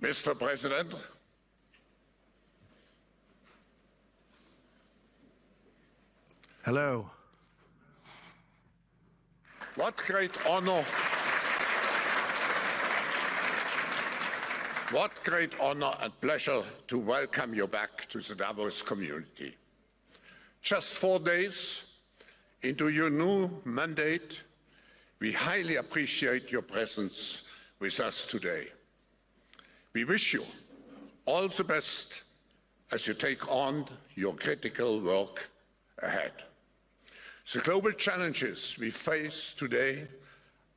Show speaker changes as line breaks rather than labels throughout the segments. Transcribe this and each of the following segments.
Mr. President,
hello.
What great honor and pleasure to welcome you back to the Davos community. Just 4 days into your new mandate, we highly appreciate your presence with us today. We wish you all the best as you take on your critical work ahead. The global challenges we face today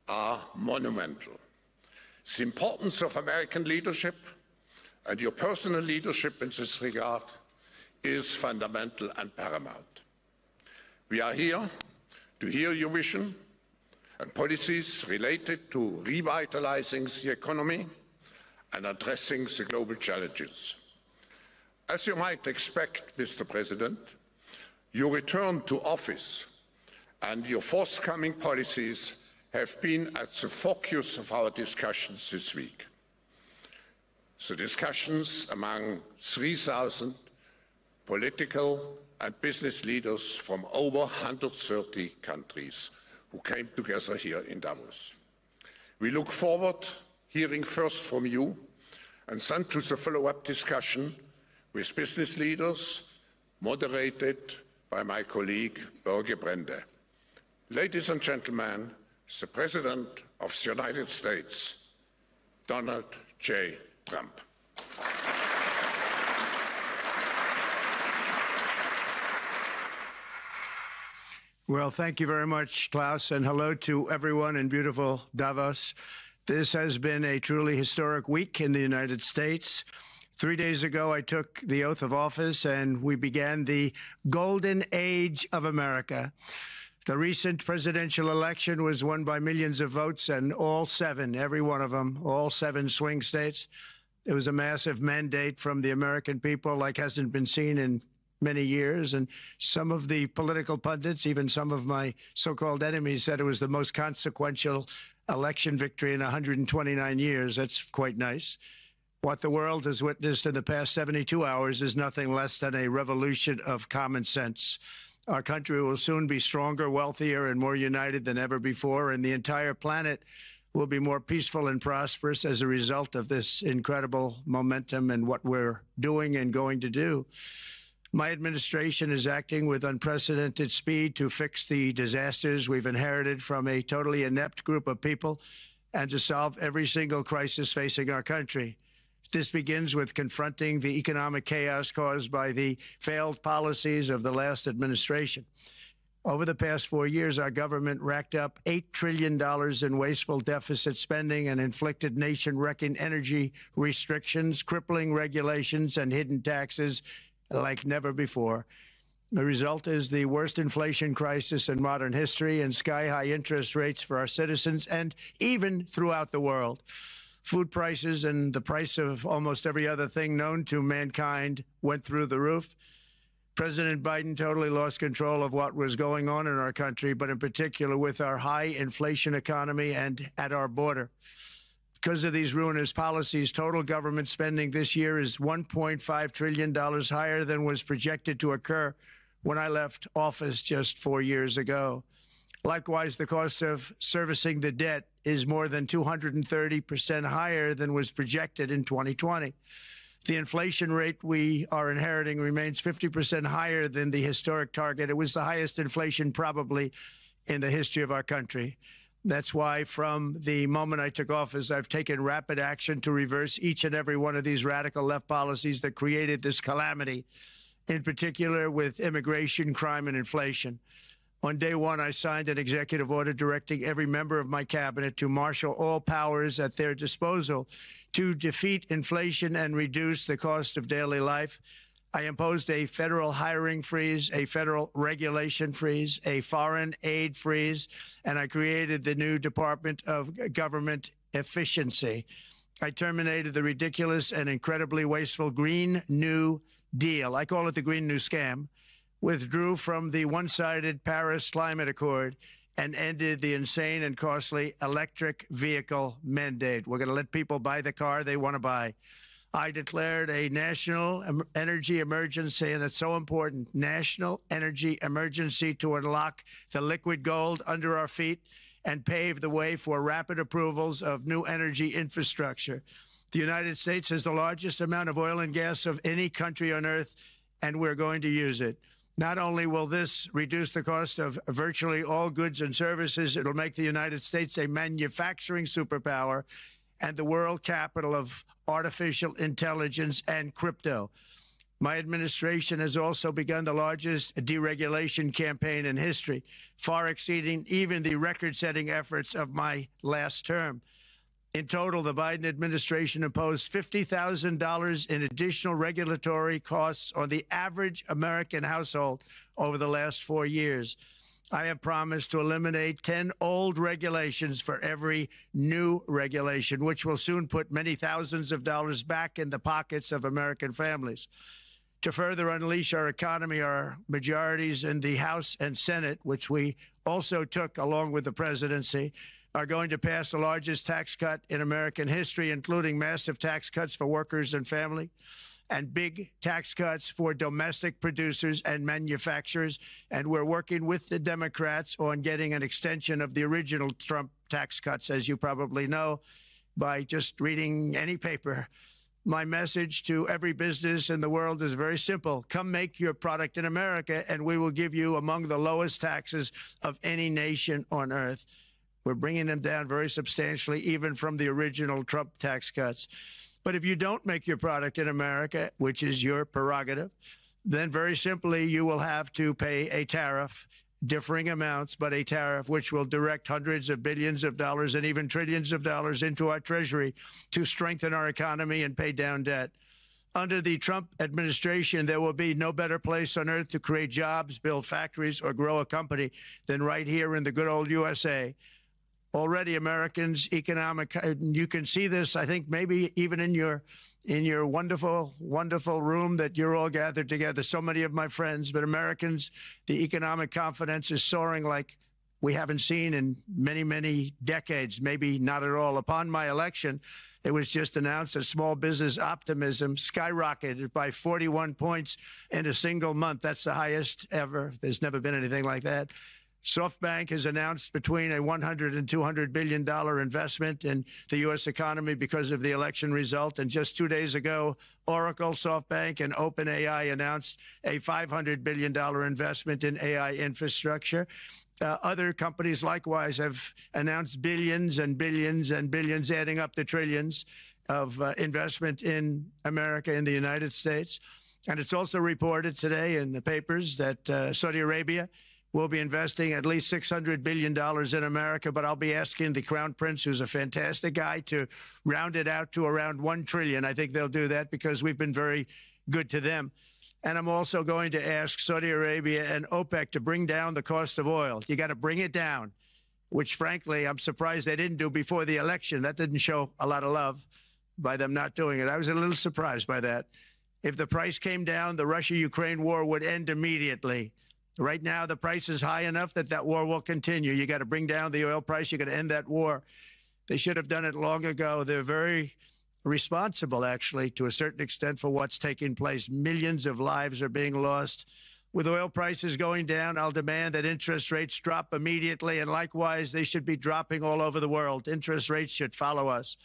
are monumental. The importance of American leadership and your personal leadership in this regard is fundamental and paramount. We are here to hear your vision and policies related to revitalizing the economy and addressing the global challenges. As you might expect, Mr. President, your return to office and your forthcoming policies have been at the focus of our discussions this week. The discussions among 3,000 political and business leaders from over 130 countries who came together here in Davos. We look forward to hearing first from you and then to the follow-up discussion with business leaders, moderated by my colleague, Børge Brende. Ladies and gentlemen, the President of the United States, Donald J. Trump.
Well, thank you very much, Klaus, and hello to everyone in beautiful Davos. This has been a truly historic week in the United States. 3 days ago, I took the oath of office, and we began the golden age of America. The recent presidential election was won by millions of votes, and all seven, every one of them, all seven swing states. It was a massive mandate from the American people like hasn't been seen in many years, and some of the political pundits, even some of my so-called enemies, said it was the most consequential election victory in 129 years. That's quite nice. What the world has witnessed in the past 72 hours is nothing less than a revolution of common sense. Our country will soon be stronger, wealthier, and more united than ever before, and the entire planet will be more peaceful and prosperous as a result of this incredible momentum and what we're doing and going to do. My administration is acting with unprecedented speed to fix the disasters we've inherited from a totally inept group of people and to solve every single crisis facing our country. This begins with confronting the economic chaos caused by the failed policies of the last administration. Over the past 4 years, our government racked up $8 trillion in wasteful deficit spending and inflicted nation-wrecking energy restrictions, crippling regulations, and hidden taxes like never before. The result is the worst inflation crisis in modern history and sky-high interest rates for our citizens and even throughout the world. Food prices and the price of almost every other thing known to mankind went through the roof. President Biden totally lost control of what was going on in our country, but in particular with our high inflation economy and at our border. Because of these ruinous policies, total government spending this year is $1.5 trillion higher than was projected to occur when I left office just 4 years ago. Likewise, the cost of servicing the debt is more than 230% higher than was projected in 2020. The inflation rate we are inheriting remains 50% higher than the historic target. It was the highest inflation probably in the history of our country. That's why from the moment I took office, I've taken rapid action to reverse each and every one of these radical left policies that created this calamity, in particular with immigration, crime, and inflation. On day one, I signed an executive order directing every member of my cabinet to marshal all powers at their disposal to defeat inflation and reduce the cost of daily life. I imposed a federal hiring freeze, a federal regulation freeze, a foreign aid freeze, and I created the new Department of Government Efficiency. I terminated the ridiculous and incredibly wasteful Green New Deal. I call it the Green New Scam. Withdrew from the one-sided Paris Climate Accord, and ended the insane and costly electric vehicle mandate. We're going to let people buy the car they want to buy. I declared a national energy emergency, and it's so important, national energy emergency, to unlock the liquid gold under our feet and pave the way for rapid approvals of new energy infrastructure. The United States has the largest amount of oil and gas of any country on earth, and we're going to use it. Not only will this reduce the cost of virtually all goods and services, it'll make the United States a manufacturing superpower and the world capital of artificial intelligence and crypto. My administration has also begun the largest deregulation campaign in history, far exceeding even the record-setting efforts of my last term. In total, the Biden administration imposed $50,000 in additional regulatory costs on the average American household over the last 4 years. I have promised to eliminate 10 old regulations for every new regulation, which will soon put many thousands of dollars back in the pockets of American families. To further unleash our economy, our majorities in the House and Senate, which we also took along with the presidency, are going to pass the largest tax cut in American history, including massive tax cuts for workers and family, and big tax cuts for domestic producers and manufacturers. And we're working with the Democrats on getting an extension of the original Trump tax cuts, as you probably know, by just reading any paper. My message to every business in the world is very simple. Come make your product in America, and we will give you among the lowest taxes of any nation on earth. We're bringing them down very substantially, even from the original Trump tax cuts. But if you don't make your product in America, which is your prerogative, then very simply you will have to pay a tariff, differing amounts, but a tariff which will direct hundreds of billions of dollars and even trillions of dollars into our treasury to strengthen our economy and pay down debt. Under the Trump administration, there will be no better place on earth to create jobs, build factories, or grow a company than right here in the good old USA. Already Americans' economic, you can see this, I think, maybe even in your wonderful, wonderful room that you're all gathered together, so many of my friends, but Americans, the economic confidence is soaring like we haven't seen in many, many decades, maybe not at all. Upon my election, it was just announced that small business optimism skyrocketed by 41 points in a single month. That's the highest ever. There's never been anything like that. SoftBank has announced between a $100 and $200 billion investment in the U.S. economy because of the election result. And just 2 days ago, Oracle, SoftBank, and OpenAI announced a $500 billion investment in AI infrastructure. Other companies likewise have announced billions and billions and billions, adding up to trillions of investment in America, in the United States. And it's also reported today in the papers that Saudi Arabia will be investing at least $600 billion in America, but I'll be asking the Crown Prince, who's a fantastic guy, to round it out to around $1 trillion. I think they'll do that because we've been very good to them. And I'm also going to ask Saudi Arabia and OPEC to bring down the cost of oil. You got to bring it down, which, frankly, I'm surprised they didn't do before the election. That didn't show a lot of love by them not doing it. I was a little surprised by that. If the price came down, the Russia-Ukraine war would end immediately. Right now, the price is high enough that that war will continue. You got to bring down the oil price. You got to end that war. They should have done it long ago. They're very responsible, actually, to a certain extent, for what's taking place. Millions of lives are being lost. With oil prices going down, I'll demand that interest rates drop immediately, and likewise, they should be dropping all over the world. Interest rates should follow us.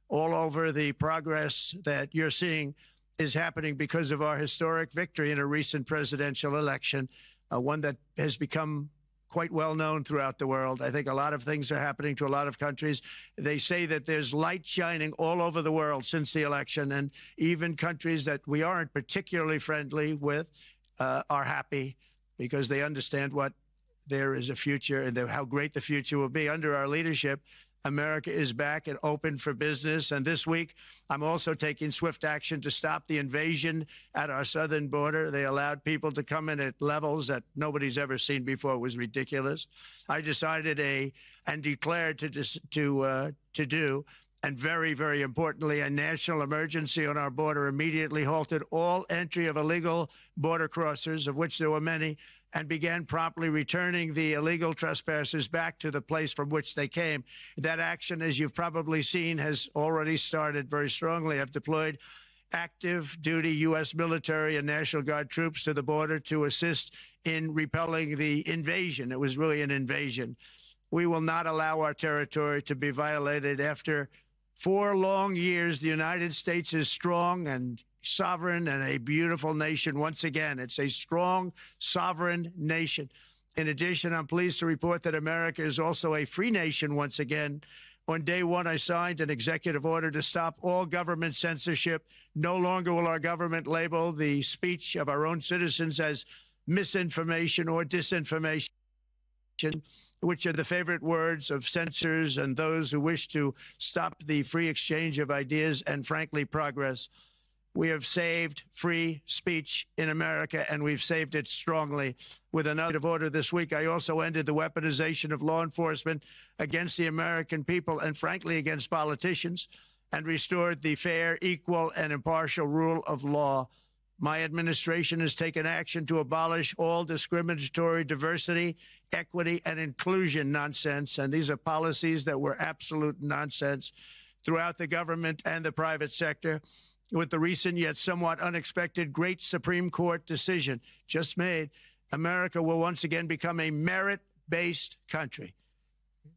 All over, the progress that you're seeing is happening because of our historic victory in a recent presidential election. One that has become quite well known throughout the world. I think a lot of things are happening to a lot of countries. They say that there's light shining all over the world since the election, and even countries that we aren't particularly friendly with are happy because they understand what there is a future and how great the future will be. Under our leadership, America is back and open for business. And this week, I'm also taking swift action to stop the invasion at our southern border. They allowed people to come in at levels that nobody's ever seen before. It was ridiculous. I decided and declared to do, and very, very importantly, a national emergency on our border, immediately halted all entry of illegal border crossers, of which there were many, and began promptly returning the illegal trespassers back to the place from which they came. That action, as you've probably seen, has already started very strongly. I've deployed active duty U.S. military and National Guard troops to the border to assist in repelling the invasion. It was really an invasion. We will not allow our territory to be violated. After 4 long years, the United States is strong and sovereign and a beautiful nation. Once again, it's a strong, sovereign nation. In addition, I'm pleased to report that America is also a free nation once again. On day one, I signed an executive order to stop all government censorship. No longer will our government label the speech of our own citizens as misinformation or disinformation, which are the favorite words of censors and those who wish to stop the free exchange of ideas and, frankly, progress. We have saved free speech in America, and we've saved it strongly. With another order this week, I also ended the weaponization of law enforcement against the American people and, frankly, against politicians, and restored the fair, equal, and impartial rule of law. My administration has taken action to abolish all discriminatory diversity, equity, and inclusion nonsense, and these are policies that were absolute nonsense throughout the government and the private sector. With the recent yet somewhat unexpected great Supreme Court decision just made, America will once again become a merit-based country.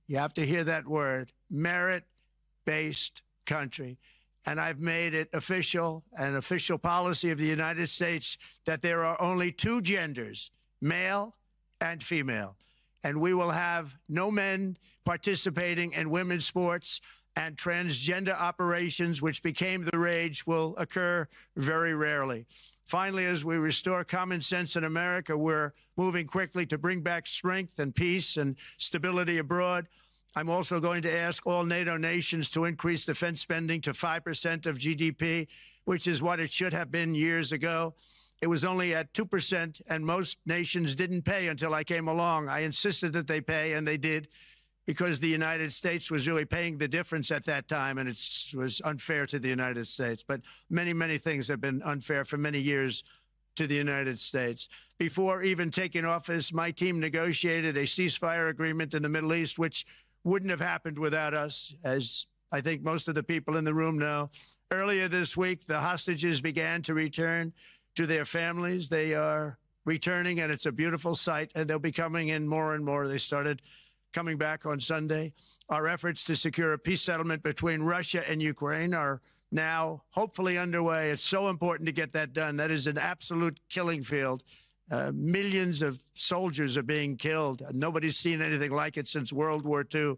You have to hear that word, merit-based country. And I've made it official, an official policy of the United States, that there are only 2 genders, male and female. And we will have no men participating in women's sports, and transgender operations, which became the rage, will occur very rarely. Finally, as we restore common sense in America, we're moving quickly to bring back strength and peace and stability abroad. I'm also going to ask all NATO nations to increase defense spending to 5% of GDP, which is what it should have been years ago. It was only at 2%, and most nations didn't pay until I came along. I insisted that they pay, and they did, because the United States was really paying the difference at that time, and it was unfair to the United States. But many, many things have been unfair for many years to the United States. Before even taking office, my team negotiated a ceasefire agreement in the Middle East, which wouldn't have happened without us, as I think most of the people in the room know. Earlier this week, the hostages began to return to their families. They are returning, and it's a beautiful sight, and they'll be coming in more and more. They started coming back on Sunday. Our efforts to secure a peace settlement between Russia and Ukraine are now hopefully underway. It's so important to get that done. That is an absolute killing field. Millions of soldiers are being killed. Nobody's seen anything like it since World War II.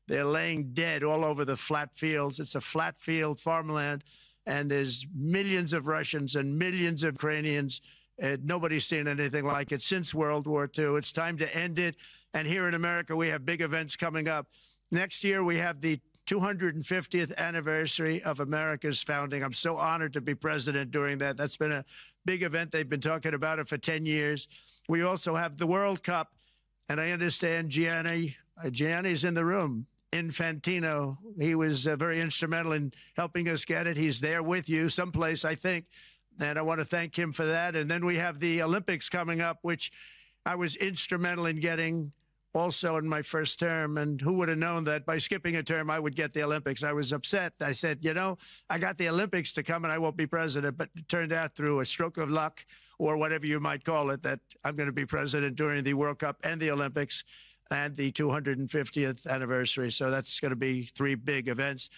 They're laying dead all over the flat fields. It's a flat field farmland, and there's millions of Russians and millions of Ukrainians. Nobody's seen anything like it since World War II. It's time to end it. And here in America, we have big events coming up. Next year, we have the 250th anniversary of America's founding. I'm so honored to be president during that. That's been a big event. They've been talking about it for 10 years. We also have the World Cup. And I understand Gianni's in the room. Infantino, he was very instrumental in helping us get it. He's there with you someplace, I think. And I want to thank him for that. And then we have the Olympics coming up, which I was instrumental in getting also in my first term. And who would have known that by skipping a term, I would get the Olympics? I was upset. I said, you know, I got the Olympics to come and I won't be president. But it turned out through a stroke of luck, or whatever you might call it, that I'm going to be president during the World Cup and the Olympics and the 250th anniversary. So that's going to be 3 big events.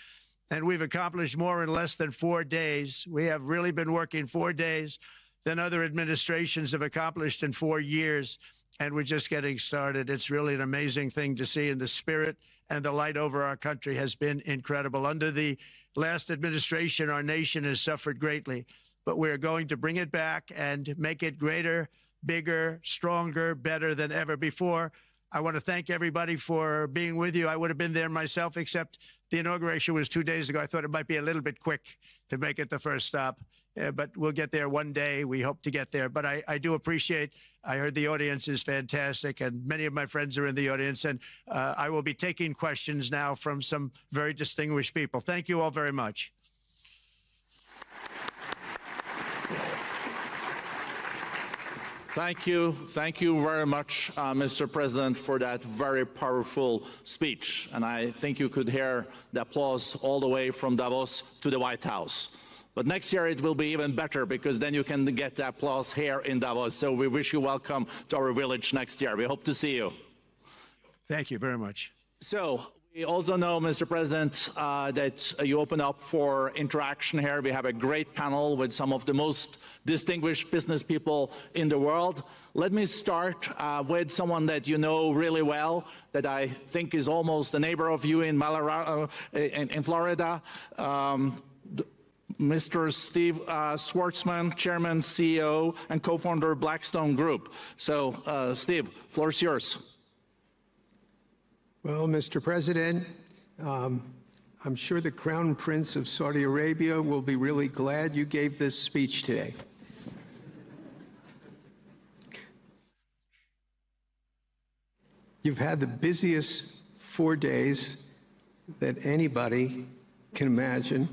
And we've accomplished more in less than 4 days. We have really been working 4 days than other administrations have accomplished in 4 years. And we're just getting started. It's really an amazing thing to see. And the spirit and the light over our country has been incredible. Under the last administration, our nation has suffered greatly. But we're going to bring it back and make it greater, bigger, stronger, better than ever before. I want to thank everybody for being with you. I would have been there myself, except the inauguration was 2 days ago. I thought it might be a little bit quick to make it the first stop. But we'll get there one day. We hope to get there. But I do appreciate, I heard the audience is fantastic, and many of my friends are in the audience. And I will be taking questions now from some very distinguished people. Thank you all very much.
Thank you very much, Mr. President, for that very powerful speech. And I think you could hear the applause all the way from Davos to the White House. But next year it will be even better, because then you can get the applause here in Davos. So we wish you welcome to our village next year. We hope to see you.
Thank you very much.
So we also know, Mr. President, that you open up for interaction here. We have a great panel with some of the most distinguished business people in the world. Let me start with someone that you know really well, that I think is almost a neighbor of you in Florida. Mr. Steve Schwartzman, Chairman, CEO, and co-founder of Blackstone Group. So, Steve, floor is yours.
Well, Mr. President, I'm sure the Crown Prince of Saudi Arabia will be really glad you gave this speech today. You've had the busiest 4 days that anybody can imagine,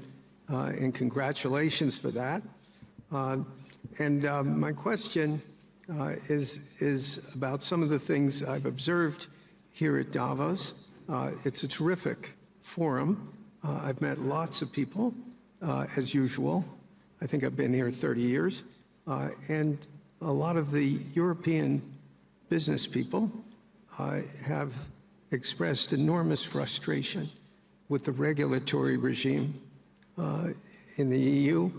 and congratulations for that. My question is about some of the things I've observed here at Davos. It's a terrific forum. I've met lots of people, as usual. I think I've been here 30 years. And a lot of the European business people have expressed enormous frustration with the regulatory regime in the EU.